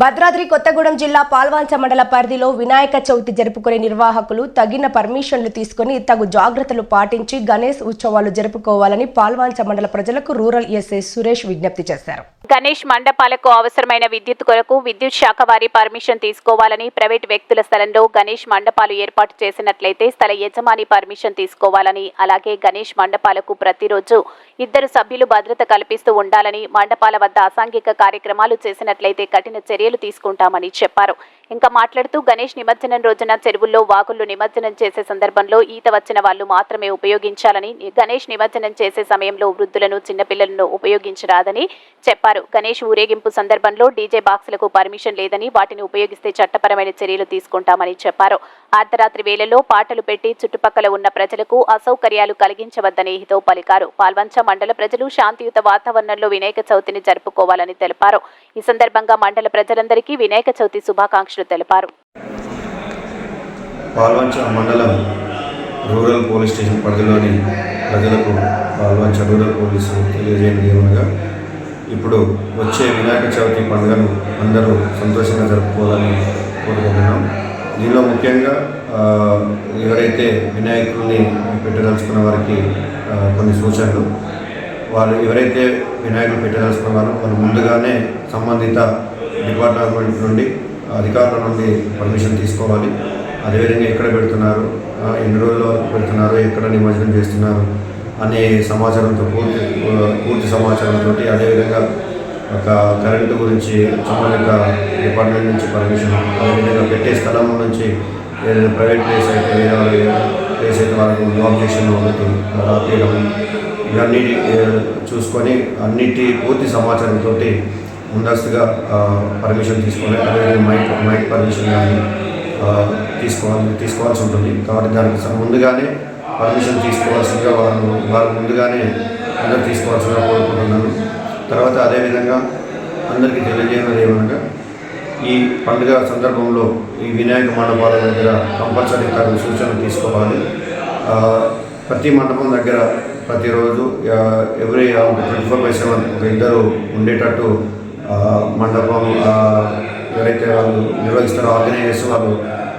భద్రాద్రి కొత్తగూడెం జిల్లా పాల్వంచ మండల పరిధిలో వినాయక చవితి జరుపుకునే నిర్వాహకులు తగిన పర్మిషన్లు తీసుకుని తగు జాగ్రత్తలు పాటించి గణేష్ ఉత్సవాలు జరుపుకోవాలని పాల్వంచ మండల ప్రజలకు రూరల్ ఎస్ఐ సురేష్ విజ్ఞప్తి చేశారు. గణేష్ మండపాలకు అవసరమైన విద్యుత్ కొరకు విద్యుత్ శాఖ వారి పర్మిషన్ తీసుకోవాలని, ప్రైవేట్ వ్యక్తుల స్థలంలో గణేష్ మండపాలు ఏర్పాటు చేసినట్లయితే స్థల యజమాని పర్మిషన్ తీసుకోవాలని, అలాగే గణేష్ మండపాలకు ప్రతిరోజు 2 సభ్యులు భద్రత కల్పిస్తూ ఉండాలని, మండపాల వద్ద అసాంఘిక కార్యక్రమాలు చేసినట్లయితే కఠిన చర్యలు తీసుకుంటామని చెప్పారు. ఇంకా మాట్లాడుతూ గణేష్ నిమజ్జనం రోజున చెరువుల్లో వాగుల్లో నిమజ్జనం చేసే సందర్భంలో ఈత వచ్చిన వాళ్లు మాత్రమే ఉపయోగించాలని, గణేష్ నిమజ్జనం చేసే సమయంలో వృద్ధులను చిన్నపిల్లలను ఉపయోగించరాదని చెప్పారు. గణేష్ ఊరేగింపు సందర్భంలో డీజే బాక్సులకు పర్మిషన్ లేదని, వాటిని ఉపయోగిస్తే చట్టపరమైన చర్యలు తీసుకుంటామని చెప్పారు. అర్ధరాత్రి వేళల్లో పాటలు పెట్టి చుట్టుపక్కల ఉన్న ప్రజలకు అసౌకర్యాలు కలిగించవద్దని హితవు పలికారు. పాల్వంచ మండల ప్రజలు శాంతియుత వాతావరణంలో వినాయక చవితిని జరుపుకోవాలని తెలిపారు. ఈ సందర్భంగా మండల ప్రజలందరికీ వినాయక చవితి శుభాకాంక్షలు తెలిపారు. పాల్వంచ మండలం రూరల్ పోలీస్ స్టేషన్ పరిధిలోని ప్రజలకు పాల్వంచ రూరల్ పోలీసులు తెలియజేయనిది ఏమనగా, ఇప్పుడు వచ్చే వినాయక చవితి పండుగను అందరూ సంతోషంగా జరుపుకోవాలని కోరుకుంటున్నాం. దీనిలో ముఖ్యంగా ఎవరైతే వినాయకుల్ని పెట్టదలుచుకున్న వారికి కొన్ని సూచనలు. వాళ్ళు ఎవరైతే వినాయకులు పెట్టదలుచుకున్నారో వాళ్ళు ముందుగానే సంబంధిత డిపార్ట్మెంట్ నుండి, అధికారుల నుండి పర్మిషన్ తీసుకోవాలి. అదేవిధంగా ఎక్కడ పెడుతున్నారు, ఎన్ని రోజుల వరకు పెడుతున్నారు, ఎక్కడ నిమజ్జనం చేస్తున్నారు అనే సమాచారంతో పూర్తి సమాచారంతో, అదేవిధంగా ఒక కరెంటు గురించి సంబంధిత డిపార్ట్మెంట్ నుంచి పర్మిషన్, అదేవిధంగా పెట్టే స్థలం నుంచి ఏదైనా ప్రైవేట్ ప్లేస్ అయితే వేరే ప్లేస్ అయితే వాళ్ళకు ఆబ్జెక్షన్ ఒకటి రాపేయడం, ఇవన్నీ చూసుకొని అన్నిటి పూర్తి సమాచారంతో ముందస్తుగా పర్మిషన్ తీసుకోవాలి. అదేవిధంగా మైక్ పర్మిషన్ కానీ తీసుకోవాల్సి ఉంటుంది. కాబట్టి దానికి ముందుగానే పర్మిషన్ తీసుకోవాల్సిందిగా వాళ్ళు ముందుగానే అందరూ తీసుకోవాల్సిందిగా కోరుకుంటున్నాను. తర్వాత అదేవిధంగా అందరికీ తెలియజేయడం ఏమనగా, ఈ పండుగ సందర్భంలో ఈ వినాయక మండపాల దగ్గర కంపల్సరీ తగిన సూచనలు తీసుకోవాలి. ప్రతి మండపం దగ్గర ప్రతిరోజు ఎవ్రీ 24/7 ఒక 2 ఉండేటట్టు మండపం ఎవరైతే వాళ్ళు నిర్వహిస్తారో ఆర్గనైజర్స్ వాళ్ళు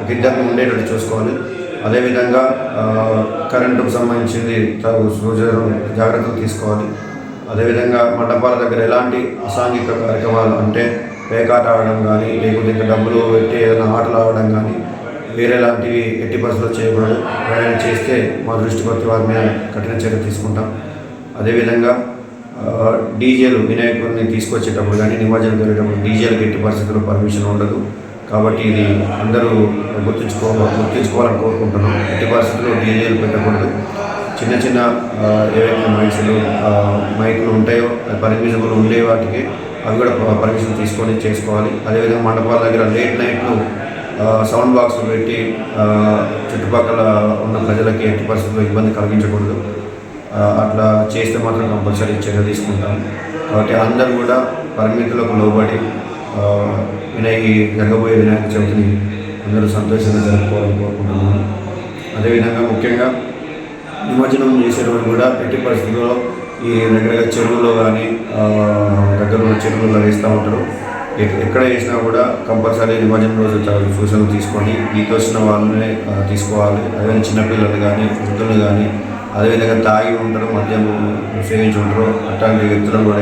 ఒక 2 ఉండేటట్టు చూసుకోవాలి. అదేవిధంగా కరెంటుకు సంబంధించింది జాగ్రత్తలు తీసుకోవాలి. అదేవిధంగా మండపాల దగ్గర ఎలాంటి అసాంఘిక కార్యక్రమాలు అంటే పేకాట ఆడడం కానీ, లేకపోతే ఇంకా డబ్బులు పెట్టి ఏదైనా ఆటలు ఆడడం కానీ వేరేలాంటివి ఎట్టి పరిస్థితుల్లో చేయకూడదు. ఏదైనా చేస్తే మా దృష్టికి వచ్చి వారి మీద కఠిన చర్య తీసుకుంటాం. అదేవిధంగా డీజేలు వినాయకుడిని తీసుకొచ్చేటప్పుడు కానీ నిమజ్జనం జరిగేటప్పుడు డీజేలకు ఎట్టి పరిస్థితుల్లో పర్మిషన్ ఉండదు. కాబట్టి ఇది అందరూ గుర్తుంచుకోవాలని కోరుకుంటున్నాం. ఎట్టి పరిస్థితుల్లో డీజేలు పెట్టకూడదు. చిన్న చిన్న ఏవైతే మైకులు ఉంటాయో పర్మిషన్లు ఉండే వాటికి అవి కూడా పర్మిషన్ తీసుకొని చేసుకోవాలి. అదేవిధంగా మండపాల దగ్గర లేట్ నైట్లు సౌండ్ బాక్సులు పెట్టి చుట్టుపక్కల ఉన్న ప్రజలకి ఎట్టి పరిస్థితుల్లో ఇబ్బంది కలిగించకూడదు. అట్లా చేస్తే మాత్రం కంపల్సరీ చర్య తీసుకుంటాం. కాబట్టి అందరూ కూడా పరిమితులకు లోబడి జరగబోయే వినాయక చవితిని అందరూ సంతోషంగా జరుపుకోవాలని కోరుకుంటున్నాను. అదేవిధంగా ముఖ్యంగా నిమజ్జనం చేసే రోజు కూడా ఎట్టి పరిస్థితుల్లో ఈ దగ్గర చెరువులో కానీ దగ్గర ఉన్న చెరువుల్లో వేస్తూ ఉంటారు. ఎక్కడ వేసినా కూడా కంపల్సరీ నిమజ్జనం రోజు సూచనలు తీసుకొని ఈత వచ్చిన వాళ్ళనే తీసుకోవాలి. అదేవిధంగా చిన్నపిల్లలు కానీ, వృద్ధులు కానీ, అదేవిధంగా తాగి ఉంటారు, మద్యం సేవించి ఉంటారు, అట్లాంటి వ్యక్తులను కూడా